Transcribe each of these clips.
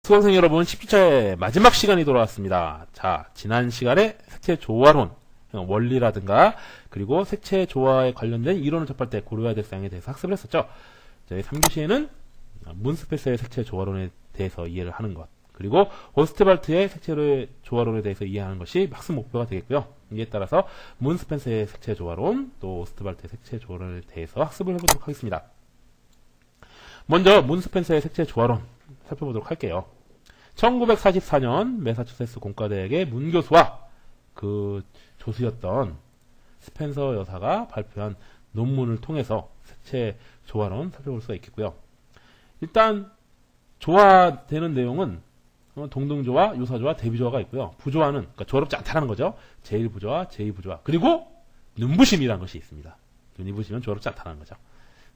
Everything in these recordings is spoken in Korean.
수강생 여러분, 10주차의 마지막 시간이 돌아왔습니다. 자, 지난 시간에 색채 조화론, 원리라든가, 그리고 색채 조화에 관련된 이론을 접할 때 고려해야 될 사항에 대해서 학습을 했었죠. 저희 3교시에는 문스페스의 색채 조화론에 대해서 이해를 하는 것, 그리고 오스트발트의 색채 조화론에 대해서 이해하는 것이 학습 목표가 되겠고요. 이에 따라서 문스펜서의 색채 조화론, 또 오스트발트의 색채 조화론에 대해서 학습을 해보도록 하겠습니다. 먼저 문스펜서의 색채 조화론 살펴보도록 할게요. 1944년 매사추세츠 공과대학의 문교수와 그 조수였던 스펜서 여사가 발표한 논문을 통해서 색채 조화론 살펴볼 수가 있겠고요. 일단 조화되는 내용은 동등조화, 유사조화, 대비조화가 있고요. 부조화는 그러니까 조화롭지 않다는 거죠. 제1부조화, 제2부조화, 그리고 눈부심이라는 것이 있습니다. 눈이 부시면 조화롭지 않다는 거죠.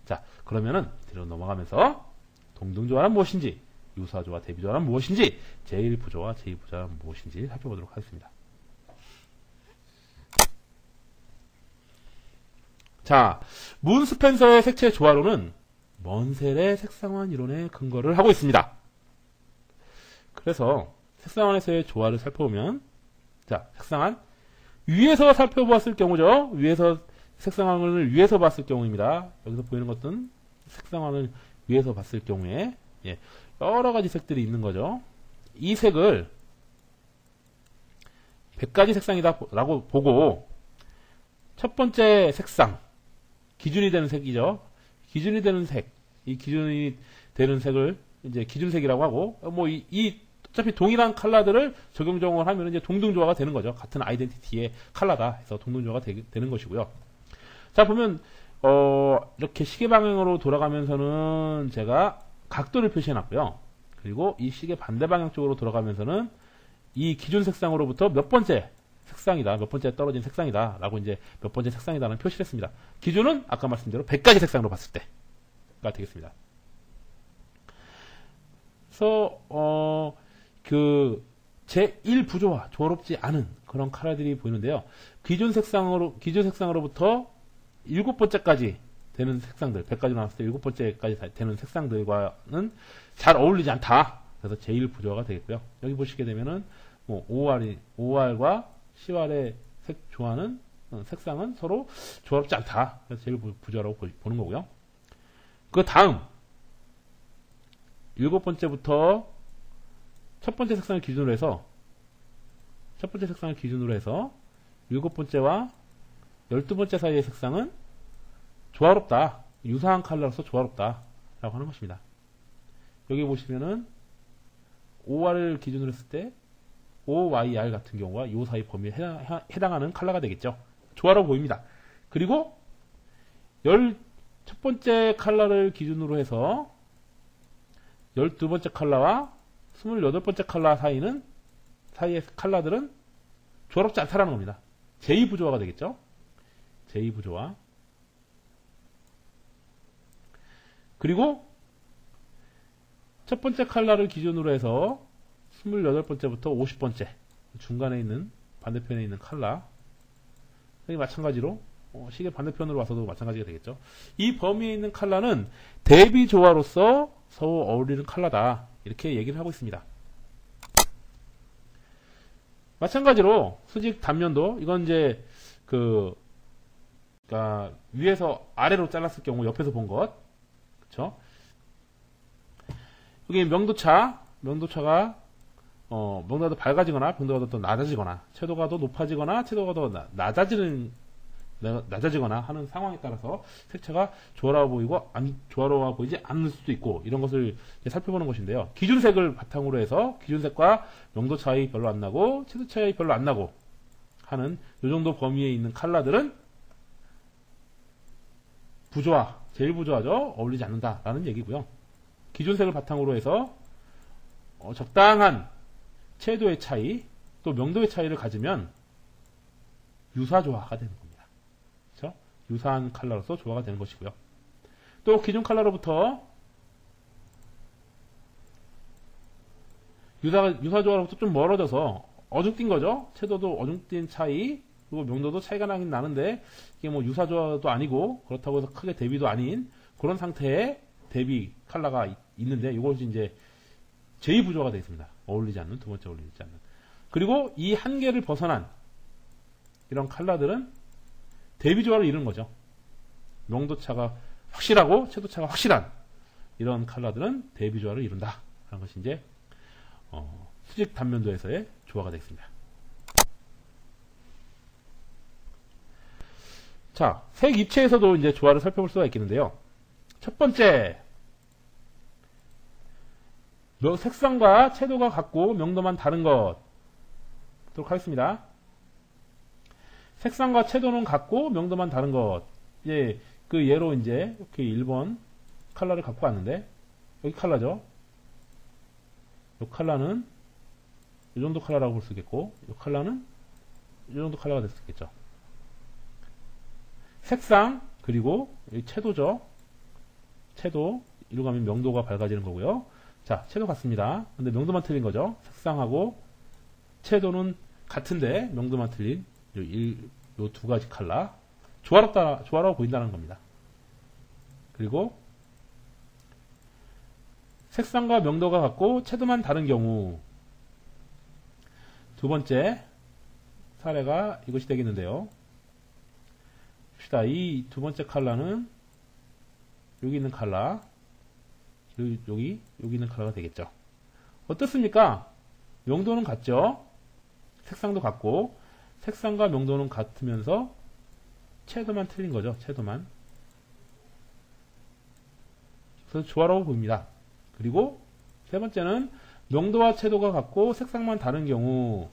자, 그러면은 뒤로 넘어가면서 동등조화는 무엇인지, 유사조화, 대비조화는 무엇인지, 제1부조화, 제2부조화는 무엇인지 살펴보도록 하겠습니다. 자, 문 스펜서의 색채 조화론은 먼셀의 색상환 이론에 근거를 하고 있습니다. 그래서 색상환에서의 조화를 살펴보면, 자, 색상환 위에서 살펴보았을 경우죠. 위에서 색상환을 위에서 봤을 경우입니다. 여기서 보이는 것은 색상환을 위에서 봤을 경우에 여러 가지 색들이 있는 거죠. 이 색을 100가지 색상이다 라고 보고, 첫 번째 색상, 기준이 되는 색이죠. 기준이 되는 색, 이 기준이 되는 색을 이제 기준색이라고 하고, 어차피 동일한 컬러들을 적용적으로 하면 이제 동등조화가 되는 거죠. 같은 아이덴티티의 컬러다 해서 동등조화가 되는 것이고요. 자, 보면 이렇게 시계 방향으로 돌아가면서는 제가 각도를 표시해 놨고요. 그리고 이 시계 반대 방향 쪽으로 돌아가면서는 이 기준 색상으로부터 몇 번째 색상이다, 몇 번째 떨어진 색상이다 라고 이제 몇 번째 색상이다는 표시를 했습니다. 기준은 아까 말씀대로 100가지 색상으로 봤을 때가 되겠습니다. 그래서 제1부조화, 조화롭지 않은 그런 컬러들이 보이는데요. 기준 색상으로부터 7번째까지 되는 색상들, 100가지 나왔을 때 7번째까지 되는 색상들과는 잘 어울리지 않다. 그래서 제1부조화가 되겠고요. 여기 보시게 되면은, OR과 CR의 색 조화는, 색상은 서로 조화롭지 않다. 그래서 제1부조화라고 보는 거고요. 그 다음, 7번째부터 첫 번째 색상을 기준으로 해서 7번째와 12번째 사이의 색상은 조화롭다. 유사한 컬러로서 조화롭다. 라고 하는 것입니다. 여기 보시면은 OR을 기준으로 했을 때 OYR 같은 경우가 이 사이 범위에 해당하는 컬러가 되겠죠. 조화로워 보입니다. 그리고 첫 번째 컬러를 기준으로 해서 12번째 컬러와 28번째 컬러 사이의 컬러들은 조화롭지 않다라는 겁니다. 제2부조화가 되겠죠. 제2부조화. 그리고 첫 번째 컬러를 기준으로 해서 28번째부터 50번째 중간에 있는 반대편에 있는 컬러, 여기 마찬가지로 시계 반대편으로 와서도 마찬가지가 되겠죠. 이 범위에 있는 컬러는 대비조화로서 서로 어울리는 컬러다, 이렇게 얘기를 하고 있습니다. 마찬가지로 수직 단면도, 이건 이제 그러니까 위에서 아래로 잘랐을 경우 옆에서 본 것, 그쵸? 여기 명도차가 명도가 더 밝아지거나 명도가 더 낮아지거나, 채도가 더 높아지거나 채도가 더 낮아지거나 하는 상황에 따라서 색채가 조화로워 보이지 않을 수도 있고, 이런 것을 살펴보는 것인데요. 기준색을 바탕으로 해서 기준색과 명도 차이 별로 안 나고 채도 차이 별로 안 나고 하는 이 정도 범위에 있는 컬러들은 부조화, 제1부조화죠. 어울리지 않는다라는 얘기고요. 기준색을 바탕으로 해서 적당한 채도의 차이, 또 명도의 차이를 가지면 유사조화가 되는 겁니다. 그렇죠? 유사한 컬러로서 조화가 되는 것이고요. 또 기준 컬러로부터 유사조화로부터 좀 멀어져서 어중뛴 거죠. 채도도 어중뛴 차이, 그리고 명도도 차이가 나긴 나는데 이게 뭐 유사조화도 아니고 그렇다고 해서 크게 대비도 아닌 그런 상태의 대비 컬러가 있는데, 이것이 이제 제2부조화가 되어 있습니다. 어울리지 않는, 두 번째 어울리지 않는. 그리고 이 한계를 벗어난 이런 컬러들은 대비조화를 이루는 거죠. 명도차가 확실하고 채도차가 확실한 이런 컬러들은 대비조화를 이룬다 하는 것이 이제 수직 단면도에서의 조화가 되겠습니다. 자, 색 입체에서도 이제 조화를 살펴볼 수가 있겠는데요. 첫 번째, 색상과 채도가 같고 명도만 다른 것 보도록 하겠습니다. 색상과 채도는 같고 명도만 다른 것. 예, 그 예로 이제 이렇게 1번 컬러를 갖고 왔는데 여기 컬러죠. 이 컬러는 이 정도 컬러라고 볼 수 있겠고 이 컬러는 이 정도 컬러가 될 수 있겠죠. 색상 그리고 이 채도죠. 채도 이로 가면 명도가 밝아지는 거고요. 자, 채도 같습니다. 근데 명도만 틀린 거죠. 색상하고 채도는 같은데 명도만 틀린 이 두 가지 컬러 조화롭고 보인다는 겁니다. 그리고 색상과 명도가 같고 채도만 다른 경우 두 번째 사례가 이것이 되겠는데요. 봅시다. 이 두 번째 컬러는 여기 있는 컬러 여기 있는 컬러가 되겠죠. 어떻습니까? 명도는 같죠? 색상도 같고 색상과 명도는 같으면서 채도만 틀린 거죠. 채도만. 그래서 조화로워 보입니다. 그리고 세 번째는 명도와 채도가 같고 색상만 다른 경우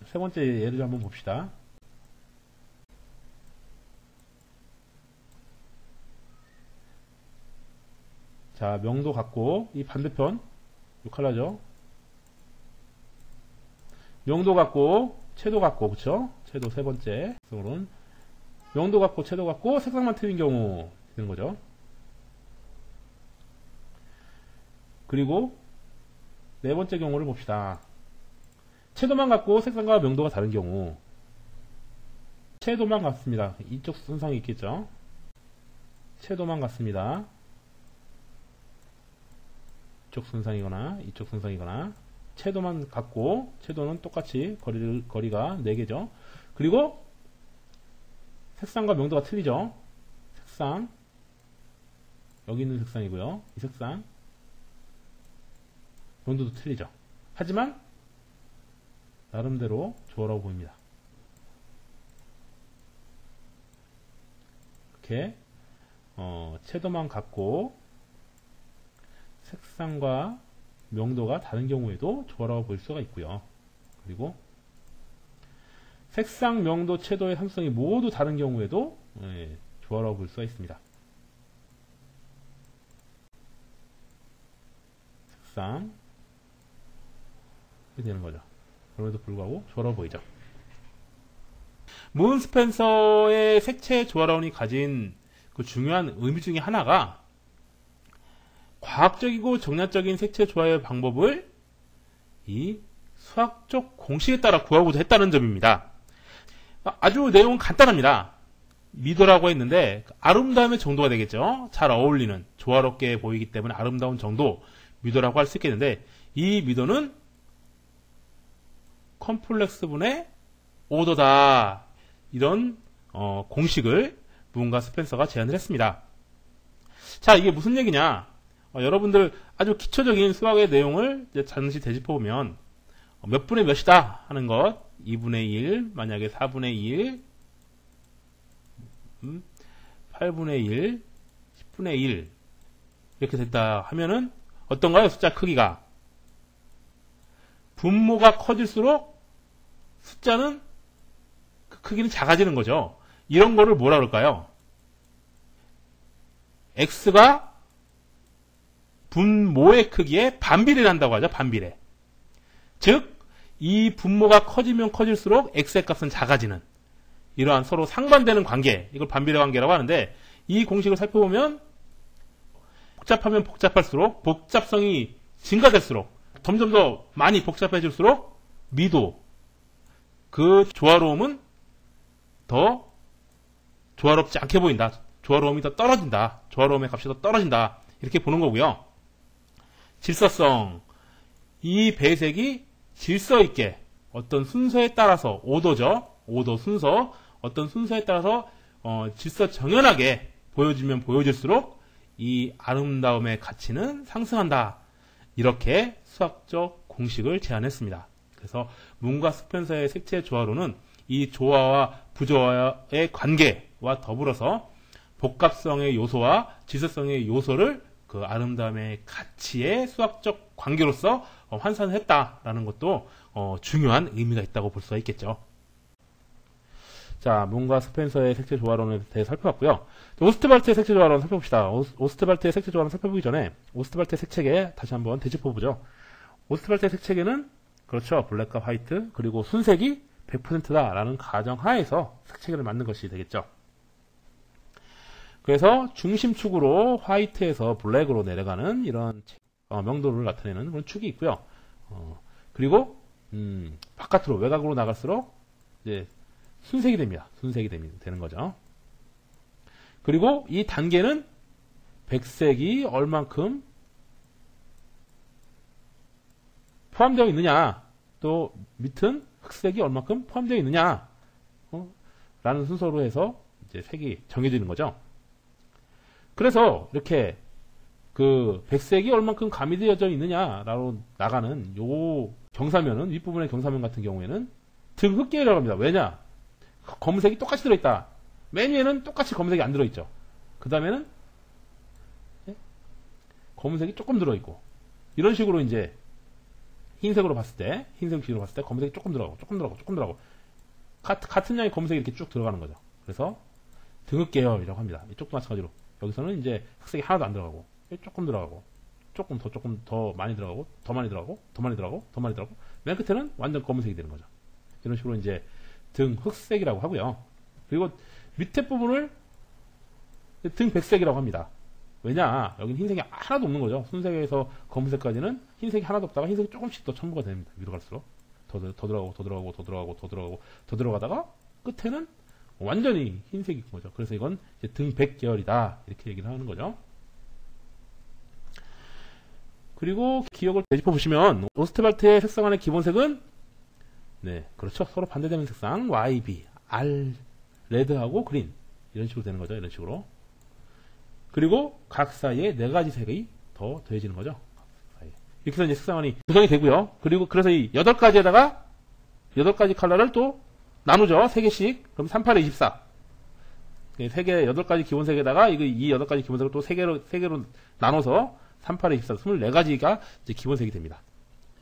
세 번째 예를 한번 봅시다. 자, 명도 같고 이 반대편 이 컬러죠. 명도 같고 채도 같고 그쵸? 채도 세 번째 속으로는 명도 같고 채도 같고 색상만 틀린 경우 되는 거죠. 그리고 네 번째 경우를 봅시다. 채도만 같고 색상과 명도가 다른 경우 채도만 같습니다. 이쪽 선상이 있겠죠. 채도만 같습니다. 이쪽 선상이거나 이쪽 선상이거나 채도만 같고 채도는 똑같이 거리가 4개죠. 그리고 색상과 명도가 틀리죠. 색상 여기 있는 색상이고요. 이 색상 명도도 틀리죠. 하지만 나름대로 조화라고 보입니다. 이렇게 채도만 같고 색상과 명도가 다른 경우에도 조화라고 볼 수가 있고요. 그리고 색상, 명도, 채도의 삼성이 모두 다른 경우에도 조화라고 볼 수가 있습니다. 색상 이렇게 되는 거죠. 그럼에도 불구하고 조화로워 보이죠. 문 스펜서의 색채 조화로움이 가진 그 중요한 의미 중에 하나가 과학적이고 정량적인 색채 조화의 방법을 이 수학적 공식에 따라 구하고자 했다는 점입니다. 아주 내용은 간단합니다. 미도라고 했는데 아름다움의 정도가 되겠죠. 잘 어울리는 조화롭게 보이기 때문에 아름다운 정도 미도라고 할 수 있겠는데 이 미도는 컴플렉스 분의 오더다. 이런 공식을 문과 스펜서가 제안을 했습니다. 자, 이게 무슨 얘기냐? 여러분들 아주 기초적인 수학의 내용을 이제 잠시 되짚어보면 몇 분의 몇이다 하는 것 2분의 1, 만약에 4분의 1, 8분의 1, 10분의 1 이렇게 됐다 하면은 어떤가요? 숫자 크기가 분모가 커질수록 숫자는 그 크기는 작아지는 거죠. 이런 거를 뭐라 그럴까요? x가 분모의 크기에 반비례를 한다고 하죠. 반비례. 즉, 이 분모가 커지면 커질수록 x의 값은 작아지는 이러한 서로 상반되는 관계, 이걸 반비례 관계라고 하는데 이 공식을 살펴보면 복잡하면 복잡할수록 복잡성이 증가될수록 점점 더 많이 복잡해질수록 미도, 그 조화로움은 더 조화롭지 않게 보인다. 조화로움이 더 떨어진다. 조화로움의 값이 더 떨어진다. 이렇게 보는 거고요. 질서성. 이 배색이 질서 있게 어떤 순서에 따라서 오더죠. 오더 순서. 어떤 순서에 따라서 질서 정연하게 보여지면 보여질수록 이 아름다움의 가치는 상승한다. 이렇게 수학적 공식을 제안했습니다. 그래서 문과 스펜서의 색채 조화론은 이 조화와 부조화의 관계와 더불어서 복합성의 요소와 질서성의 요소를 그 아름다움의 가치의 수학적 관계로서 환산했다라는 것도 중요한 의미가 있다고 볼 수가 있겠죠. 자, 문과 스펜서의 색채 조화론에 대해 살펴봤고요. 오스트발트의 색채 조화론 살펴봅시다. 오스트발트의 색채 조화론 살펴보기 전에 오스트발트의 색채계 다시 한번 되짚어보죠. 오스트발트의 색채계는 그렇죠. 블랙과 화이트 그리고 순색이 100%다라는 가정하에서 색채계를 만든 것이 되겠죠. 그래서 중심축으로 화이트에서 블랙으로 내려가는 이런 명도를 나타내는 그런 축이 있고요. 그리고 바깥으로 외곽으로 나갈수록 이제 순색이 됩니다. 순색이 되는 거죠. 그리고 이 단계는 백색이 얼만큼 포함되어 있느냐, 또 밑은 흑색이 얼만큼 포함되어 있느냐, 라는 순서로 해서 이제 색이 정해지는 거죠. 그래서 이렇게 그 백색이 얼만큼 가미되어져 있느냐라고 나가는 요 경사면은 윗부분의 경사면 같은 경우에는 등흑계라고 합니다. 왜냐? 검은색이 똑같이 들어있다. 맨 위에는 똑같이 검은색이 안 들어있죠. 그 다음에는 검은색이 조금 들어있고 이런 식으로 이제 흰색으로 봤을 때 흰색으로 봤을 때 검은색이 조금 들어가고 같은 양의 검은색이 이렇게 쭉 들어가는 거죠. 그래서 등흑계열이라고 합니다. 이쪽도 마찬가지로 여기서는 이제 흑색이 하나도 안 들어가고 조금 들어가고 조금 더 많이 들어가고 더 많이 들어가고 맨 끝에는 완전 검은색이 되는 거죠. 이런 식으로 이제 등흑색이라고 하고요. 그리고 밑에 부분을 등백색이라고 합니다. 왜냐? 여기는 흰색이 하나도 없는 거죠. 순색에서 검은색까지는 흰색이 하나도 없다가 흰색이 조금씩 더 첨부가 됩니다. 위로 갈수록 더 들어가다가 끝에는 완전히 흰색인 거죠. 그래서 이건 등백계열이다 이렇게 얘기를 하는 거죠. 그리고 기억을 되짚어 보시면 오스트발트의 색상안의 기본색은 네, 그렇죠. 서로 반대되는 색상 YB, R, 레드하고 그린 이런 식으로 되는 거죠. 이런 식으로. 그리고 각 사이에 네 가지 색이 더 더해지는 거죠. 이렇게 해서 이제 색상안이 구성이 되고요. 그리고 그래서 이 8가지에다가 8가지 컬러를 또 나누죠. 3개씩. 그럼 38에 24. 3개, 8가지 기본색에다가 이 8가지 기본색을 또 3개로 나눠서 38에 24, 24가지가 이제 기본색이 됩니다.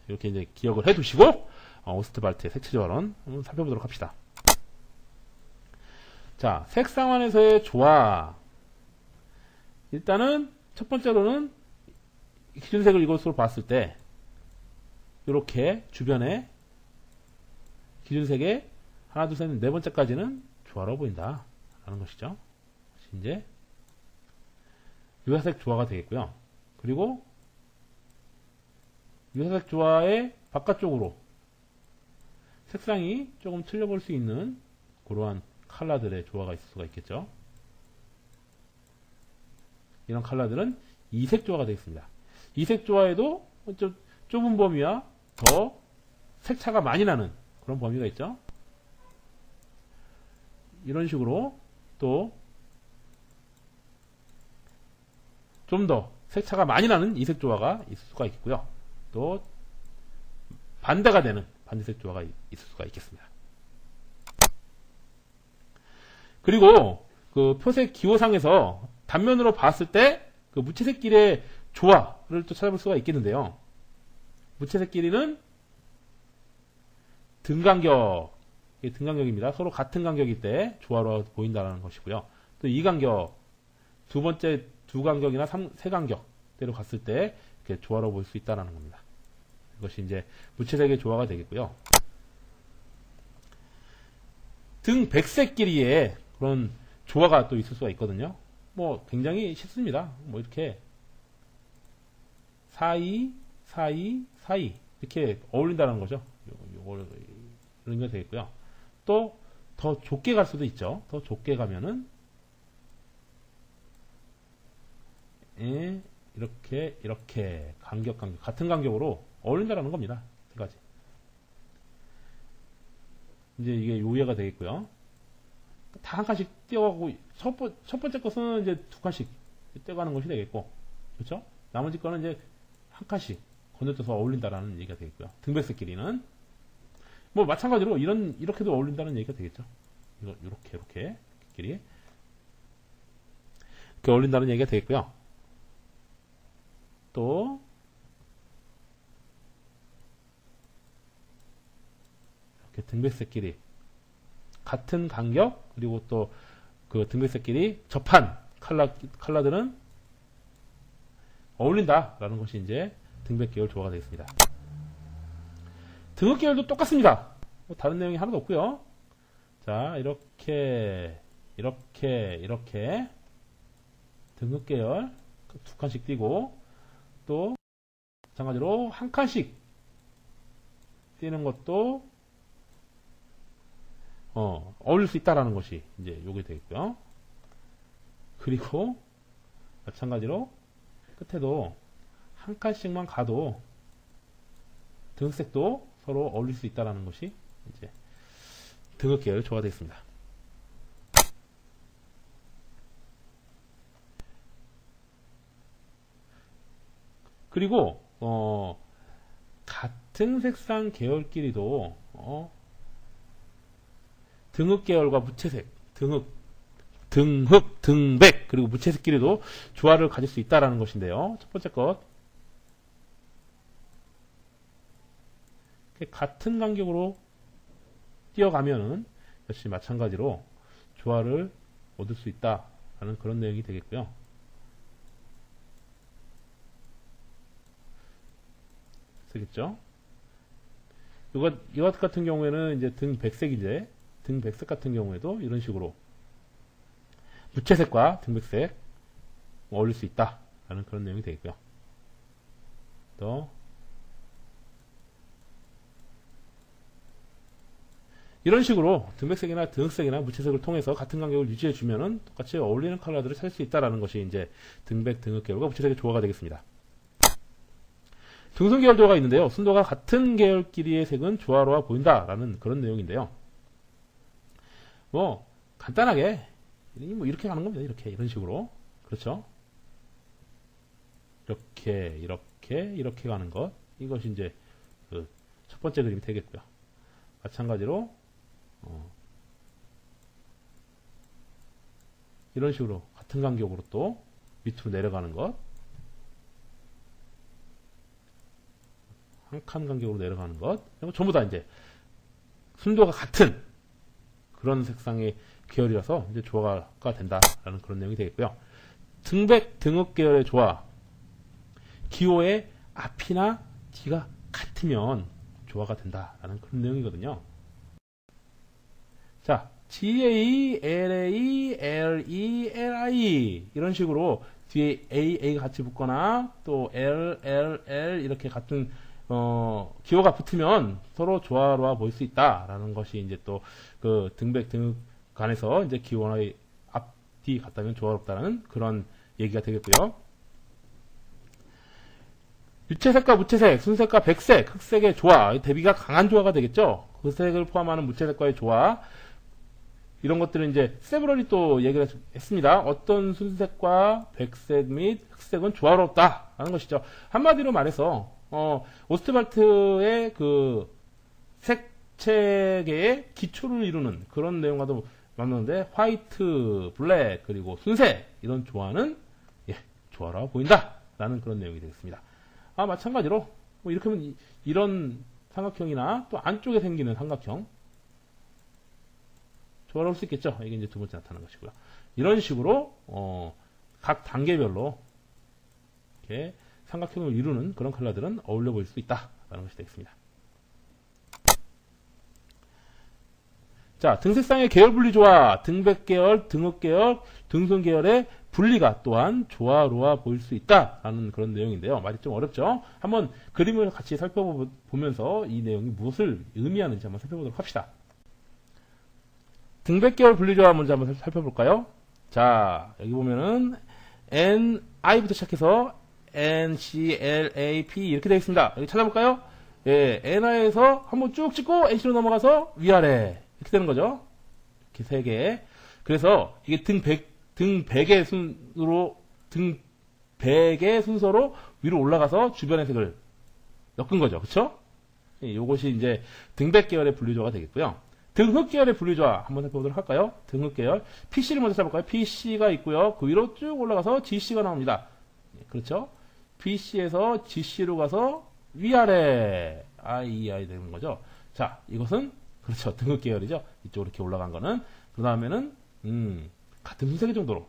이렇게 이제 기억을 해 두시고, 오스트발트의 색채 조화론 한번 살펴보도록 합시다. 자, 색상안에서의 조화. 일단은 첫 번째로는 기준색을 이것으로 봤을 때 이렇게 주변에 기준색의 하나, 둘, 셋, 네 번째까지는 조화로 보인다 라는 것이죠. 이제 유화색 조화가 되겠고요. 그리고 유화색 조화의 바깥쪽으로 색상이 조금 틀려볼 수 있는 그러한 컬러들의 조화가 있을 수가 있겠죠. 이런 컬러들은 이색 조화가 되겠습니다. 이색 조화에도 좀 좁은 범위와 더 색차가 많이 나는 그런 범위가 있죠. 이런 식으로 또 좀 더 색차가 많이 나는 이색 조화가 있을 수가 있고요. 또 반대가 되는 반대색 조화가 있을 수가 있겠습니다. 그리고 그 표색 기호상에서 단면으로 봤을 때 그 무채색 길의 조화를 또 찾아볼 수가 있겠는데요. 무채색 길이는 등간격입니다. 서로 같은 간격일 때 조화로 보인다는 것이고요. 또 이 간격, 두 번째 두 간격이나 세 간격대로 갔을 때 이렇게 조화로 보일 수 있다는 겁니다. 이것이 이제 무채색의 조화가 되겠고요. 등 백색 길이에 그런 조화가 또 있을 수가 있거든요. 뭐 굉장히 쉽습니다. 뭐 이렇게 사이 이렇게 어울린다는 거죠. 이런 게 되겠고요. 또 더 좁게 갈 수도 있죠. 더 좁게 가면은 이렇게 간격 같은 간격으로 어울린다라는 겁니다. 세 가지. 이제 이게 요예가 되겠고요. 다 한 칸씩 띄어가고 첫 번째 것은 이제 두 칸씩 띄어가는 것이 되겠고, 그렇죠? 나머지 거는 이제 한 칸씩 건너뛰어서 어울린다라는 얘기가 되겠고요. 등백색끼리는 뭐 마찬가지로 이렇게도 어울린다는 얘기가 되겠죠. 이렇게 끼리 이렇게 어울린다는 얘기가 되겠고요. 또 이렇게 등백색끼리 같은 간격, 그리고 또 그 등백색끼리 접한 컬러들은 어울린다라는 것이 이제 등백 계열 조화가 되겠습니다. 등흑 계열도 똑같습니다. 뭐 다른 내용이 하나도 없고요. 자, 이렇게 등흑 계열 두 칸씩 띄고, 또 마찬가지로 한 칸씩 띄는 것도 어울릴 수 있다라는 것이 이제 요게 되겠고요. 그리고 마찬가지로 끝에도 한 칸씩만 가도 등흑색도 서로 어울릴 수 있다라는 것이 이제 등흑 계열 조화가 되겠습니다. 그리고 같은 색상 계열끼리도 등흑 계열과 무채색, 등백, 그리고 무채색끼리도 조화를 가질 수 있다라는 것인데요. 첫 번째 것, 같은 간격으로 뛰어가면은 역시 마찬가지로 조화를 얻을 수 있다라는 그런 내용이 되겠고요. 되겠죠? 이것 같은 경우에는 이제 등백색인데, 등백색 같은 경우에도 이런 식으로 무채색과 등백색 어울릴 수 있다라는 그런 내용이 되겠고요. 또 이런 식으로 등백색이나 등흑색이나 무채색을 통해서 같은 간격을 유지해 주면은 똑같이 어울리는 컬러들을 찾을 수 있다라는 것이 이제 등백, 등흑 계열과 무채색의 조화가 되겠습니다. 등순 계열 조화가 있는데요. 순도가 같은 계열끼리의 색은 조화로워 보인다라는 그런 내용인데요. 뭐 간단하게 뭐 이렇게 가는 겁니다. 이런 식으로, 그렇죠? 이렇게 가는 것, 이것이 이제 그 첫 번째 그림이 되겠고요. 마찬가지로 이런 식으로 같은 간격으로 또 밑으로 내려가는 것, 한 칸 간격으로 내려가는 것, 이런 거 전부 다 이제 순도가 같은 그런 색상의 계열이라서 이제 조화가 된다라는 그런 내용이 되겠고요. 등백, 등흑 계열의 조화, 기호의 앞이나 뒤가 같으면 조화가 된다라는 그런 내용이거든요. 자, GA, LA, LE, LI 이런 식으로 뒤에 A가 같이 붙거나 또 L, 이렇게 같은 기호가 붙으면 서로 조화로워 보일 수 있다라는 것이 이제 또 그 등백, 등흑 간에서 이제 기호의 앞, 뒤 같다면 조화롭다라는 그런 얘기가 되겠고요. 유채색과 무채색, 순색과 백색, 흑색의 조화, 대비가 강한 조화가 되겠죠. 그 색을 포함하는 무채색과의 조화, 이런 것들은 이제 세브럴이 또 얘기를 했습니다. 어떤 순색과 백색 및 흑색은 조화롭다라는 것이죠. 한마디로 말해서 오스트발트의 그 색채계의 기초를 이루는 그런 내용과도 맞는데, 화이트, 블랙, 그리고 순색 이런 조화는 조화로워 보인다라는 그런 내용이 되겠습니다. 마찬가지로 뭐 이렇게 하면 이런 삼각형이나 또 안쪽에 생기는 삼각형 조화로울 수 있겠죠. 이게 이제 두 번째 나타나는 것이고요. 이런 식으로 각 단계별로 이렇게 삼각형을 이루는 그런 컬러들은 어울려 보일 수 있다라는 것이 되겠습니다. 자, 등색상의 계열 분리 조화, 등백 계열, 등흑 계열, 등순 계열의 분리가 또한 조화로워 보일 수 있다라는 그런 내용인데요. 말이 좀 어렵죠? 한번 그림을 같이 살펴보면서 이 내용이 무엇을 의미하는지 한번 살펴보도록 합시다. 등백 계열 분리 조화 먼저 한번 살펴볼까요? 자, 여기 보면은 NI부터 시작해서 NCLAP 이렇게 되어 있습니다. 여기 찾아볼까요? 예, 엔화에서 한번 쭉 찍고 NC로 넘어가서 위아래 이렇게 되는 거죠. 이렇게 세 개. 그래서 이게 등 100의 순서로 위로 올라가서 주변의 색을 엮은 거죠. 그쵸? 예, 요것이 이제 등백 계열의 분류조화가 되겠고요. 등흑 계열의 분류조화 한번 살펴보도록 할까요? 등흑 계열. PC를 먼저 잡을까요? PC가 있고요. 그 위로 쭉 올라가서 GC가 나옵니다. 예, 그렇죠? PC에서 GC로 가서 위아래 IEI 되는 거죠. 자, 이것은 그렇죠. 등흑 계열이죠. 이쪽으로 이렇게 올라간 거는. 그 다음에는 같은 순색 정도로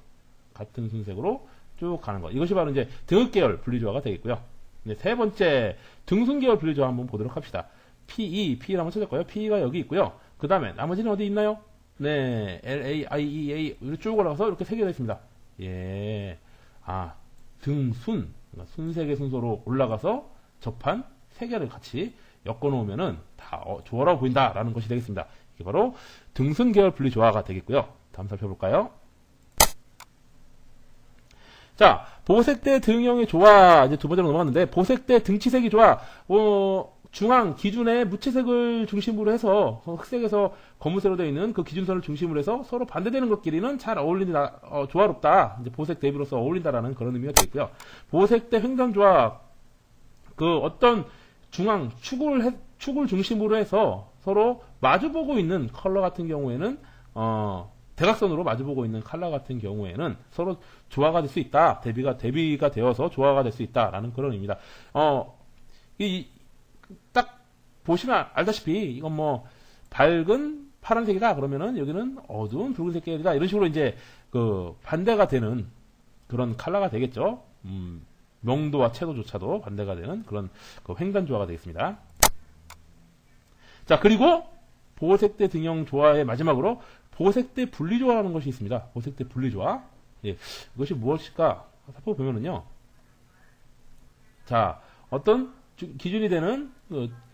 같은 순색으로 쭉 가는 거. 이것이 바로 이제 등흑 계열 분류조화가 되겠고요. 네, 세 번째 등순 계열 분류조화 한번 보도록 합시다. PE를 한번 찾았고요. PE가 여기 있고요. 그 다음에 나머지는 어디 있나요? 네, LAIEA 쭉 올라가서 이렇게 세 개가 있습니다. 예, 등순 순색의 순서로 올라가서 접한 세 개를 같이 엮어 놓으면은 다 조화라고 보인다라는 것이 되겠습니다. 이게 바로 등순 계열 분류조화가 되겠고요. 다음 살펴볼까요? 자, 보색대 등형의 조화 이제 두 번째로 넘어갔는데 보색대 등치색이 조화 중앙 기준의 무채색을 중심으로 해서 흑색에서 검은색으로 되어 있는 그 기준선을 중심으로 해서 서로 반대되는 것끼리는 잘 어울린다, 조화롭다. 이제 보색 대비로서 어울린다라는 그런 의미가 되겠고요. 보색대 횡단 조화 그 어떤 중앙 축을 중심으로 해서 서로 마주보고 있는 컬러 같은 경우에는 대각선으로 마주보고 있는 컬러 같은 경우에는 서로 조화가 될 수 있다. 대비가 되어서 조화가 될 수 있다라는 그런 의미입니다. 딱 보시면 알다시피 이건 뭐 밝은 파란색이다 그러면은 여기는 어두운 붉은색 계열이다 이런 식으로 이제 그 반대가 되는 그런 컬러가 되겠죠. 명도와 채도조차도 반대가 되는 그런 그 횡단 조화가 되겠습니다. 자, 그리고 보색대 등형 조화의 마지막으로 보색대 분리조화라는 것이 있습니다. 보색대 분리조화. 예, 이것이 무엇일까 살펴보면은요. 자, 어떤 기준이 되는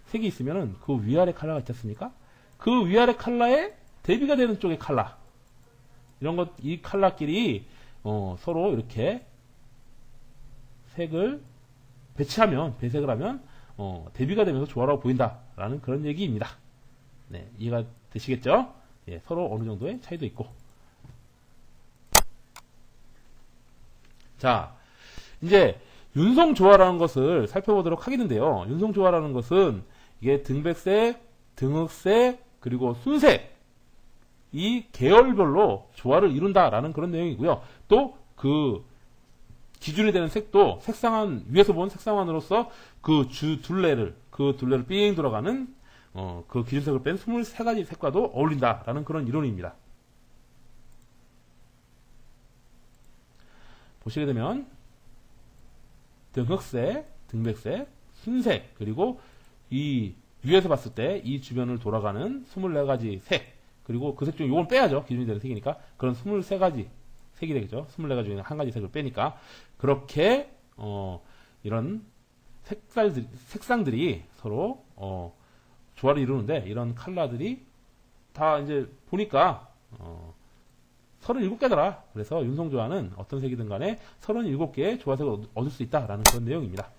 색이 있으면은 그 위아래 컬러가 있지 않습니까? 그 위아래 컬러에 대비가 되는 쪽의 컬러. 이 컬러끼리 서로 이렇게 색을 배색을 하면 대비가 되면서 조화라고 보인다라는 그런 얘기입니다. 네, 이해가 되시겠죠? 예, 서로 어느 정도의 차이도 있고. 자, 이제 윤성조화라는 것을 살펴보도록 하겠는데요. 윤성조화라는 것은 이게 등백색, 등흑색, 그리고 순색 이 계열별로 조화를 이룬다라는 그런 내용이고요. 또 그 기준이 되는 색도 색상한 위에서 본 색상환으로서 그 둘레를 삥 돌아가는 그 기준색을 뺀 23가지 색과도 어울린다라는 그런 이론입니다. 보시게 되면 등흑색, 등백색, 순색, 그리고 이 위에서 봤을 때 이 주변을 돌아가는 24가지 색, 그리고 그 색 중에 이건 빼야죠. 기준이 되는 색이니까. 그런 23가지 색이 되겠죠. 24가지 중에 한 가지 색을 빼니까. 그렇게, 이런 색상들이 서로, 조화를 이루는데, 이런 컬러들이 다 이제 보니까, 37개더라. 그래서 윤성조화는 어떤 색이든 간에 37개의 조화색을 얻을 수 있다라는 그런 내용입니다.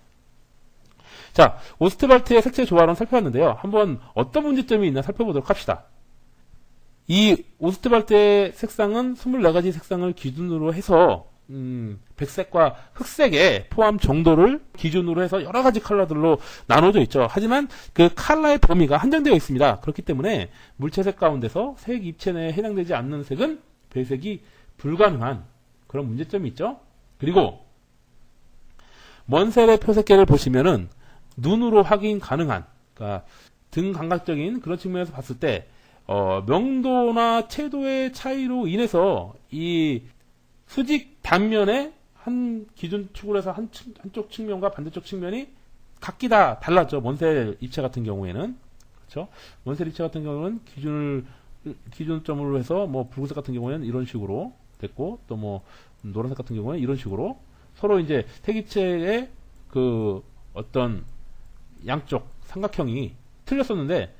자, 오스트발트의 색채 조화론 살펴봤는데요. 한번 어떤 문제점이 있나 살펴보도록 합시다. 이 오스트발트의 색상은 24가지 색상을 기준으로 해서 백색과 흑색의 포함 정도를 기준으로 해서 여러 가지 컬러들로 나눠져 있죠. 하지만 그 컬러의 범위가 한정되어 있습니다. 그렇기 때문에 물체색 가운데서 색 입체 내에 해당되지 않는 색은 배색이 불가능한 그런 문제점이 있죠. 그리고 먼셀의 표색계를 보시면은 눈으로 확인 가능한, 그러니까 등 감각적인 그런 측면에서 봤을 때 명도나 채도의 차이로 인해서 이 수직 단면에 한 기준 축으로 해서 한쪽 측면과 반대쪽 측면이 각기 다 달랐죠. 먼셀 입체 같은 경우에는. 그렇죠? 먼셀 입체 같은 경우는 기준점으로 해서 뭐 붉은색 같은 경우에는 이런 식으로 됐고, 또 뭐 노란색 같은 경우에는 이런 식으로 서로 이제 색입체의 그 어떤 양쪽 삼각형이 틀렸었는데,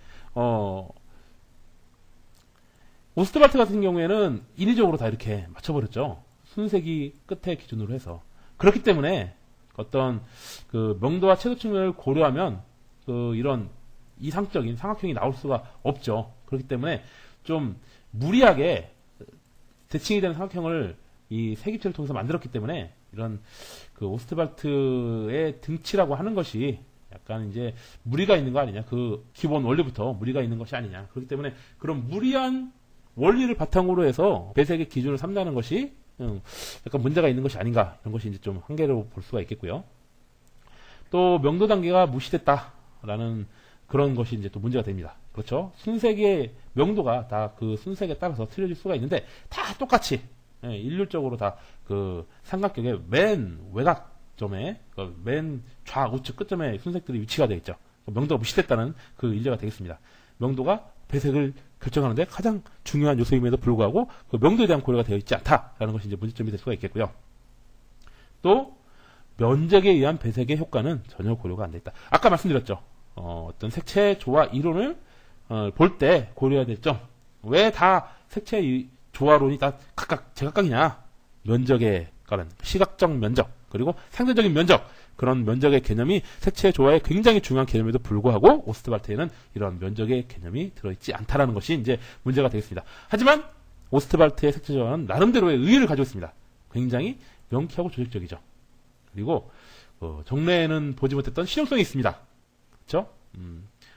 오스트발트 같은 경우에는 인위적으로 다 이렇게 맞춰버렸죠. 순색이 끝에 기준으로 해서. 그렇기 때문에 어떤 그 명도와 채도 측면을 고려하면 그 이런 이상적인 삼각형이 나올 수가 없죠. 그렇기 때문에 좀 무리하게 대칭이 되는 삼각형을 이 세기체를 통해서 만들었기 때문에 이런 그 오스트발트의 등치라고 하는 것이 약간 이제 무리가 있는 거 아니냐. 그 기본 원리부터 무리가 있는 것이 아니냐. 그렇기 때문에 그런 무리한 원리를 바탕으로 해서 배색의 기준을 삼다는 것이 약간 문제가 있는 것이 아닌가. 이런 것이 이제 좀 한계로 볼 수가 있겠고요. 또 명도 단계가 무시됐다라는 그런 것이 이제 또 문제가 됩니다. 그렇죠? 순색의 명도가 다 그 순색에 따라서 틀려질 수가 있는데 다 똑같이 일률적으로 다 그 삼각격의 맨 외곽점에 맨 좌우측 끝점에 순색들이 위치가 되어 있죠. 명도가 무시됐다는 그 일제가 되겠습니다. 명도가 배색을 결정하는데 가장 중요한 요소임에도 불구하고 그 명도에 대한 고려가 되어 있지 않다라는 것이 이제 문제점이 될 수가 있겠고요. 또 면적에 의한 배색의 효과는 전혀 고려가 안 돼 있다. 아까 말씀드렸죠. 어떤 색채 조화 이론을 볼 때 고려해야 될 점. 왜 다 색채 조화론이 다 각각 제각각이냐? 면적에 관한 시각적 면적 그리고 상대적인 면적 그런 면적의 개념이 색채 조화에 굉장히 중요한 개념에도 불구하고 오스트발트에는 이런 면적의 개념이 들어있지 않다라는 것이 이제 문제가 되겠습니다. 하지만 오스트발트의 색채 조화는 나름대로의 의의를 가지고 있습니다. 굉장히 명쾌하고 조직적이죠. 그리고 정례에는 보지 못했던 실용성이 있습니다. 그렇죠?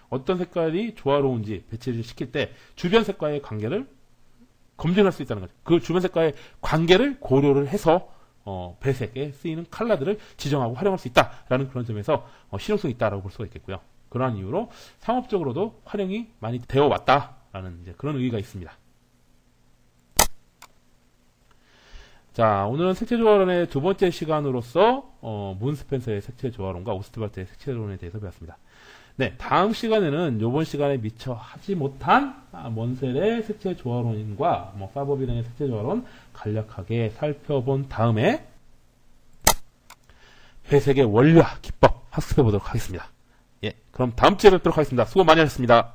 어떤 색깔이 조화로운지 배치를 시킬 때 주변 색과의 관계를 검증할 수 있다는 거죠. 그 주변 색과의 관계를 고려를 해서 배색에 쓰이는 컬러들을 지정하고 활용할 수 있다라는 그런 점에서 실용성이 있다라고 볼 수가 있겠고요. 그러한 이유로 상업적으로도 활용이 많이 되어 왔다라는 이제 그런 의의가 있습니다. 자, 오늘은 색채 조화론의 두 번째 시간으로서 문 스펜서의 색채 조화론과 오스트발트의 색채 조화론에 대해서 배웠습니다. 네, 다음 시간에는 이번 시간에 미처 하지 못한 몬셀의 색채 조화론과 파버비렌의 색채 조화론 간략하게 살펴본 다음에 배색의 원리와 기법 학습해 보도록 하겠습니다. 예, 그럼 다음 주에 뵙도록 하겠습니다. 수고 많이 하셨습니다.